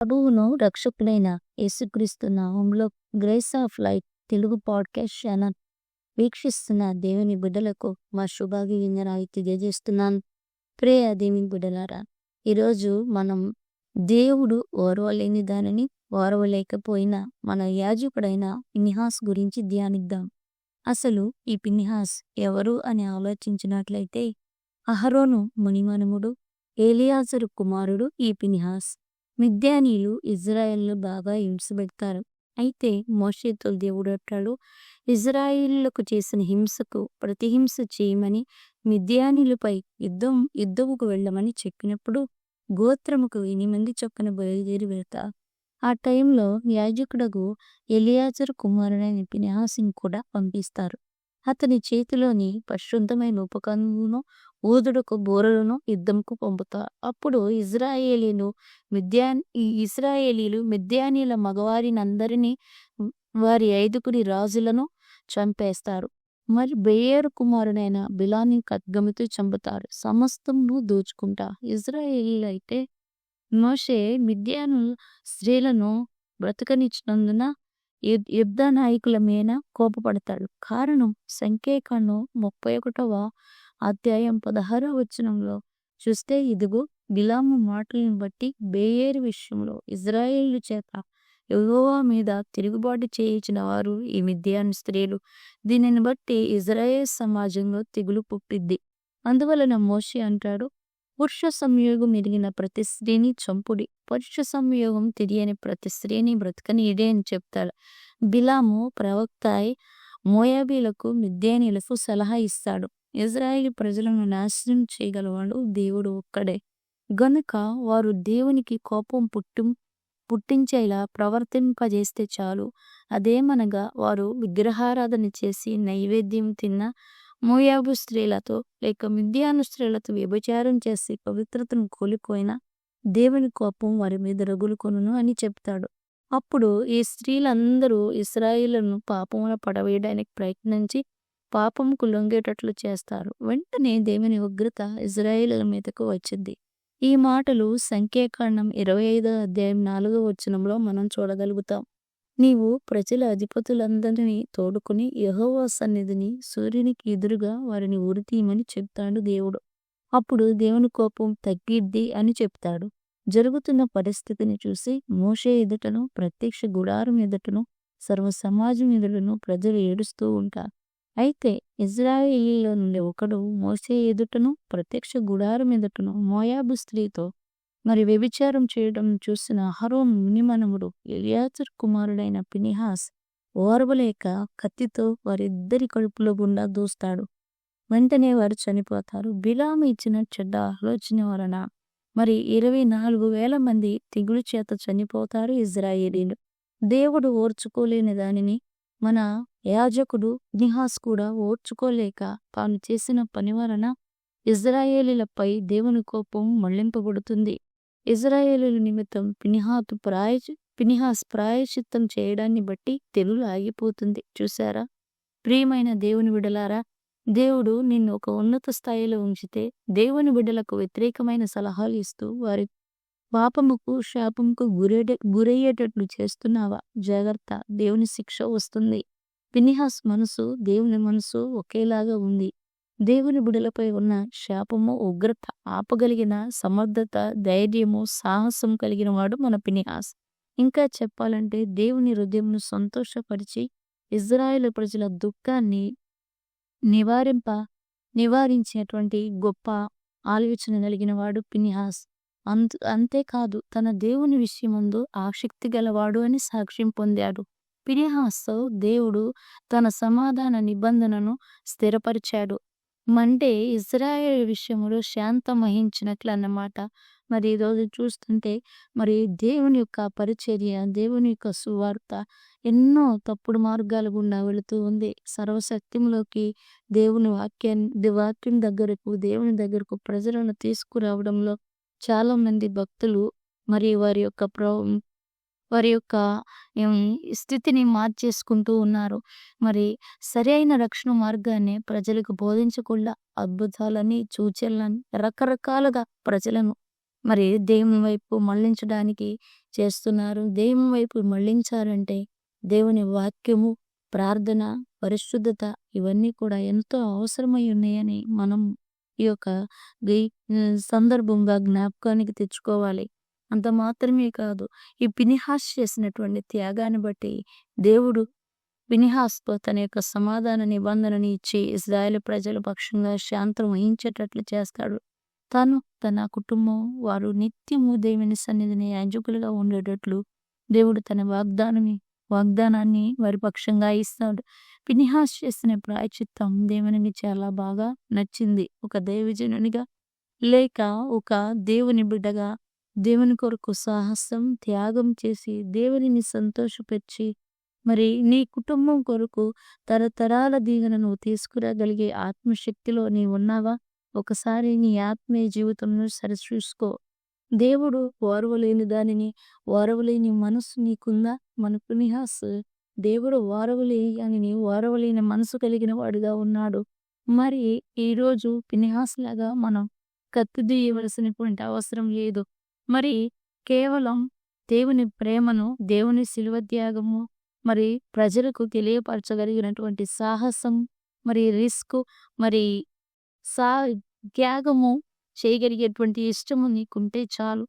ప్రభువును రక్షకుడైన యేసుక్రీస్తు నామంలో grace of light Telugu podcast channel వీక్షిస్తున్న దేవుని బిడ్డలకు మా శుభాభివందనాలు తెలియజేస్తున్నాను. ప్రియ దేవుని బిడ్డలారా, ఈరోజు మనం దేవుడు ఓర్వలేని దానిని ఓర్వలేకపోయినా మన యాజకుడైన ఫినెహాస్ గురించి ధ్యానిద్దాం. అసలు ఈ ఫినెహాస్ ఎవరు అని ఆలోచించినట్లయితే అహరోను మునిమనుమడు, ఎలియాజరు కుమారుడు ఈ ఫినెహాస్. మిద్యానీయులు ఇజ్రాయేల్ను బాగా హింసపెడతారు. అయితే మోషేతో దేవుడు అంటాడు, ఇజ్రాయేలులకు చేసిన హింసకు ప్రతిహింస చేయమని మిద్యానీయులపై యుద్ధముకు వెళ్ళమని చెప్పినప్పుడు గోత్రముకు 8 చొప్పున బయలుదేరి వెళ్తారు. ఆ టైంలో యాజకుడగు ఎలియాజరు కుమారుడైన ఫినెహాసుని కూడా పంపిస్తారు. అతని చేతిలోని పరిశుద్ధమైన ఉపకరణమును ఊదుడుకు బూరలను యుద్ధంకు పంపుతారు. అప్పుడు ఇశ్రాయేలీలు మిద్యానీయుల మగవారినందరినీ వారి 5 రాజులను చంపేస్తారు. మరి బెయేరు కుమారుడైన బిలాని ఖడ్గముతో చంపుతారు. సమస్తమును దోచుకుంటారు. ఇశ్రాయేలీలు అయితే మోషే మిద్యాను స్త్రీలను బ్రతకనిచ్చినందున యుద్ధ నాయకుల మీద కోపపడతాడు. కారణం సంఖ్యాకాండం 31వ అధ్యాయం 16వ వచనంలో చూస్తే, ఇదిగో బిలాము మాటలను బట్టి బెయేరు విషయంలో ఇజ్రాయేలు చేత యెహోవా మీద తిరుగుబాటు చేయించిన వారు ఈ మిద్యాను స్త్రీలు. దీనిని బట్టి ఇజ్రాయేల్ సమాజంలో తెగులు పుట్టిద్ది. అందువలన మోషే అంటాడు, పురుష సంయోగం ఎరిగిన ప్రతి స్త్రీని చంపుడి, పురుష సంయోగం తెలియని ప్రతి స్త్రీని బ్రతకనీయడే అని చెప్తాడు. బిలాము ప్రవక్త మోయాబీలకు మిద్యానీయులకు సలహా ఇస్తాడు. ఇజ్రాయేలు ప్రజలను నాశనం చేయగలవాడు దేవుడు ఒక్కడే గనుక వారు దేవునికి కోపం పుట్టించేలా ప్రవర్తింపజేస్తే చాలు. అదేమనగా వారు విగ్రహారాధన చేసి నైవేద్యం తిన్న మోయాబు స్త్రీలతో లేక మిద్యాను స్త్రీలతో వ్యభిచారం చేసి పవిత్రతను కోల్పోయినా దేవుని కోపం వారి మీద రగులుకొనును అని చెప్తాడు. అప్పుడు ఈ స్త్రీలందరూ ఇశ్రాయేలును పాపమున పడవేయడానికి ప్రయత్నించి పాపముకు లొంగేటట్లు చేస్తారు. వెంటనే దేవుని ఉగ్రత ఇశ్రాయేలుల మీదకు వచ్చింది. ఈ మాటలు సంఖ్యాకాండం 25వ అధ్యాయం 4వ వచనంలో మనం చూడగలుగుతాం. నీవు ప్రజల అధిపతులందరినీ తోడుకుని యెహోవా సన్నిధిని సూర్యునికి ఎదురుగా వారిని ఉరితీయమని చెప్తాడు దేవుడు. అప్పుడు దేవుని కోపం తగ్గిద్ది అని చెప్తాడు. జరుగుతున్న పరిస్థితిని చూసి మోషే ఎదుటను, ప్రత్యక్ష గుడారం ఎదుటను, సర్వ సమాజం ఎదుటను ప్రజలు ఏడుస్తూ ఉంటారు. అయితే ఇశ్రాయేలీలో నుండి ఒకడు మోషే ఎదుటను, ప్రత్యక్ష గుడారం ఎదుటను మోయాబు స్త్రీతో మరి వ్యభిచారం చేయడం చూసిన అహరోను మునిమనుమడు ఎలియాజరు కుమారుడైన ఫినెహాస్ ఓర్వలేక కత్తితో వారిద్దరి కడుపులో గుండా దూస్తాడు. వెంటనే వారు చనిపోతారు. బిలాము ఇచ్చిన చెడ్డ ఆలోచన వలన మరి 24,000 మంది తెగులు చేత చనిపోతారు ఇజ్రాయేలీలు. దేవుడు ఓర్చుకోలేని దానిని మన యాజకుడు ఫినెహాస్ కూడా ఓర్చుకోలేక తాను చేసిన పని వలన ఇజ్రాయేలీలపై దేవుని కోపం మళ్లింపబడుతుంది. ఇజ్రాయేలీల నిమిత్తం ఫినెహాస్ ప్రాయశ్చిత్తం చేయడాన్ని బట్టి తెగులు ఆగిపోతుంది. చూసారా ప్రియమైన దేవుని బిడ్డలారా, దేవుడు నిన్ను ఒక ఉన్నత స్థాయిలో ఉంచితే దేవుని బిడ్డలకు వ్యతిరేకమైన సలహాలు ఇస్తూ వారి పాపముకు శాపముకు గురయ్యేటట్లు చేస్తున్నావా? జాగ్రత్త, దేవుని శిక్ష వస్తుంది. ఫినెహాస్ మనసు దేవుని మనసు ఒకేలాగా ఉంది. దేవుని బిడ్డలపై ఉన్న శాపము, ఉగ్రత ఆపగలిగిన సమర్థత, ధైర్యము, సాహసం కలిగిన వాడు మన ఫినెహాస్. ఇంకా చెప్పాలంటే దేవుని హృదయంను సంతోషపరిచి ఇజ్రాయేలు ప్రజల దుఃఖాన్ని నివారించేటువంటి గొప్ప ఆలోచన కలిగిన వాడు ఫినెహాస్. అంతేకాదు తన దేవుని విషయమందు ఆసక్తి గలవాడు అని సాక్ష్యం పొందాడు. ఫినెహాస్తో దేవుడు తన సమాధాన నిబంధనను స్థిరపరిచాడు. అంటే ఇజ్రాయేల్ విషయంలో శాంతం వహించినట్లు అన్నమాట. మరి ఈరోజు చూస్తుంటే మరి దేవుని యొక్క పరిచర్య, దేవుని యొక్క సువార్త ఎన్నో తప్పుడు మార్గాల గుండా వెళుతూ ఉంది. సర్వసత్యంలోకి వాక్యం దగ్గరకు, దేవుని దగ్గరకు ప్రజలను తీసుకురావడంలో చాలా మంది భక్తులు మరి వారి యొక్క స్థితిని మార్చేసుకుంటూ ఉన్నారు. మరి సరైన రక్షణ మార్గాన్ని ప్రజలకు బోధించకుండా అద్భుతాలని, సూచనలని రకరకాలుగా ప్రజలను మరి దేవుని వైపు మళ్ళించడానికి చేస్తున్నారు. దేవుని వైపు మళ్ళించారంటే దేవుని వాక్యము, ప్రార్థన, పరిశుద్ధత ఇవన్నీ కూడా ఎంతో అవసరమై ఉన్నాయని మనం ఈ యొక్క గి సందర్భంగా జ్ఞాపకానికి తెచ్చుకోవాలి. అంత మాత్రమే కాదు, ఈ ఫినెహాస్ చేసినటువంటి త్యాగాన్ని బట్టి దేవుడు ఫినెహాస్‌తో తన యొక్క సమాధాన నిబంధనని ఇచ్చి ఇశ్రాయేలు ప్రజల పక్షంగా శాంతం వహించేటట్లు చేస్తాడు. తను, తన కుటుంబం వారు నిత్యము దేవుని సన్నిధిని యాజకులుగా ఉండేటట్లు దేవుడు తన వాగ్దానాన్ని వారి పక్షంగా ఇస్తాడు. ఫినెహాస్ చేసిన ప్రాయశ్చిత్తం దేవునికి చాలా బాగా నచ్చింది. ఒక దైవజనునిగా లేక ఒక దేవుని బిడ్డగా దేవుని కొరకు సాహసం, త్యాగం చేసి దేవునిని సంతోషపెరిచి మరి నీ కుటుంబం కొరకు తరతరాల దీవెన నువ్వు తీసుకురాగలిగే ఆత్మశక్తిలో నీవు ఉన్నావా? ఒకసారి నీ ఆత్మీయ జీవితంను సరిచూసుకో. దేవుడు ఓర్వలేని దానిని ఓర్వలేని మనసు నీకుందా? మన ఫినెహాస్ దేవుడు ఓర్వలేని మనసు కలిగిన వాడిగా ఉన్నాడు. మరి ఈరోజు ఫినెహాస్ లాగా మనం కత్తిదీయవలసినటువంటి అవసరం లేదు. మరి కేవలం దేవుని ప్రేమను, దేవుని శిలువ త్యాగము, మరి ప్రజలకు తెలియపరచగలిగినటువంటి సాహసం, మరి రిస్క్, మరి సా త్యాగము చేయగలిగేటువంటి ఇష్టము నీకుంటే చాలు.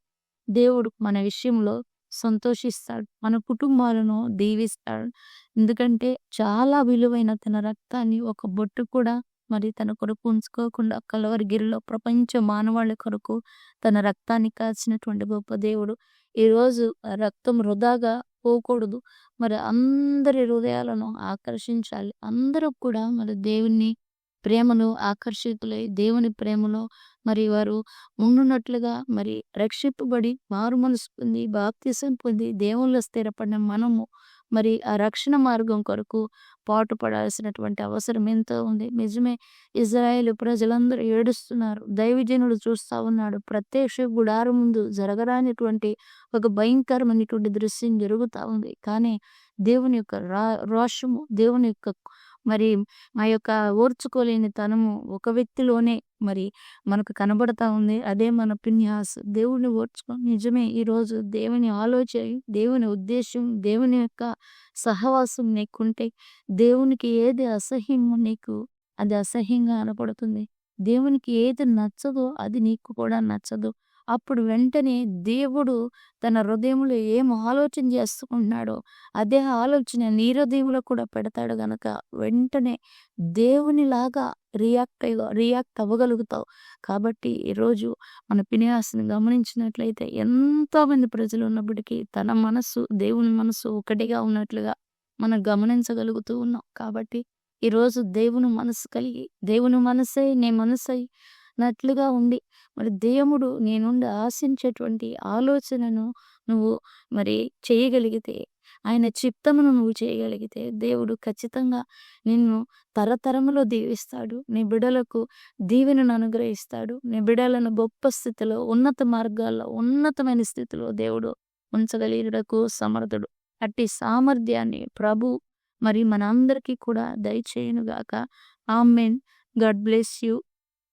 దేవుడు మన విషయంలో సంతోషిస్తాడు. మన కుటుంబాలను దీవిస్తాడు. ఎందుకంటే చాలా విలువైన తన రక్తాన్ని ఒక బొట్టు కూడా మరి తన కొరకు ఉంచుకోకుండా కలవరి గిరిలో ప్రపంచ మానవాళి కొరకు తన రక్తాన్ని కాచినటువంటి గొప్ప దేవుడు. ఈరోజు రక్తం వృధాగా పోకూడదు. మరి అందరి హృదయాలను ఆకర్షించాలి. అందరూ కూడా మరి దేవుని ప్రేమను ఆకర్షితులై దేవుని ప్రేమలో మరి వారు ఉండునట్లుగా మరి రక్షింపబడి మారు మనసు పొంది బాప్తిసం పొంది దేవునిలో స్థిరపడిన మనము మరి ఆ రక్షణ మార్గం కొరకు పాటుపడాల్సినటువంటి అవసరం ఎంతో ఉంది. నిజమే, ఇజ్రాయేలు ప్రజలందరూ ఏడుస్తున్నారు. దైవజనుడు చూస్తా ఉన్నాడు. ప్రత్యక్ష గుడారం ముందు జరగరానిటువంటి ఒక భయంకరమైనటువంటి దృశ్యం జరుగుతా ఉంది. కానీ దేవుని యొక్క రోషము, దేవుని యొక్క మరి ఆ యొక్క ఓర్చుకోలేని తనము ఒక వ్యక్తిలోనే మరి మనకు కనబడతా ఉంది. అదే మన ఫినెహాస్. దేవుని ఓర్చుకో. నిజమే, ఈరోజు దేవుని ఆలోచన, దేవుని ఉద్దేశం, దేవుని యొక్క సహవాసం నీకుంటే దేవునికి ఏది అసహ్యమో నీకు అది అసహ్యంగా కనపడుతుంది. దేవునికి ఏది నచ్చదో అది నీకు కూడా నచ్చదు. అప్పుడు వెంటనే దేవుడు తన హృదయంలో ఏం ఆలోచన చేసుకుంటున్నాడో అదే ఆలోచన నీ హృదయంలో కూడా పెడతాడు గనక వెంటనే దేవునిలాగా రియాక్ట్ అవ్వగలుగుతావు. కాబట్టి ఈరోజు మన ఫినెహాస్‌ని గమనించినట్లయితే ఎంతోమంది ప్రజలు ఉన్నప్పటికీ తన మనస్సు, దేవుని మనస్సు ఒకటిగా ఉన్నట్లుగా మనం గమనించగలుగుతూ ఉన్నాం. కాబట్టి ఈరోజు దేవుని మనస్సు కలిగి దేవుని మనసే నీ మనసై నట్లుగా ఉండి మరి దేవుడు నీ నుండి ఆశించేటువంటి ఆలోచనను నువ్వు మరి చేయగలిగితే, ఆయన చిత్తమును నువ్వు చేయగలిగితే దేవుడు ఖచ్చితంగా నిన్ను తరతరములో దీవిస్తాడు. నీ బిడ్డలకు దీవెనను అనుగ్రహిస్తాడు. నీ బిడ్డలను గొప్ప స్థితిలో, ఉన్నత మార్గాల్లో, ఉన్నతమైన స్థితిలో దేవుడు ఉంచగలిగుటకు సమర్థుడు. అట్టి సామర్థ్యాన్ని ప్రభు మరి మనందరికీ కూడా దయచేయునుగాక. ఆమేన్. God bless you.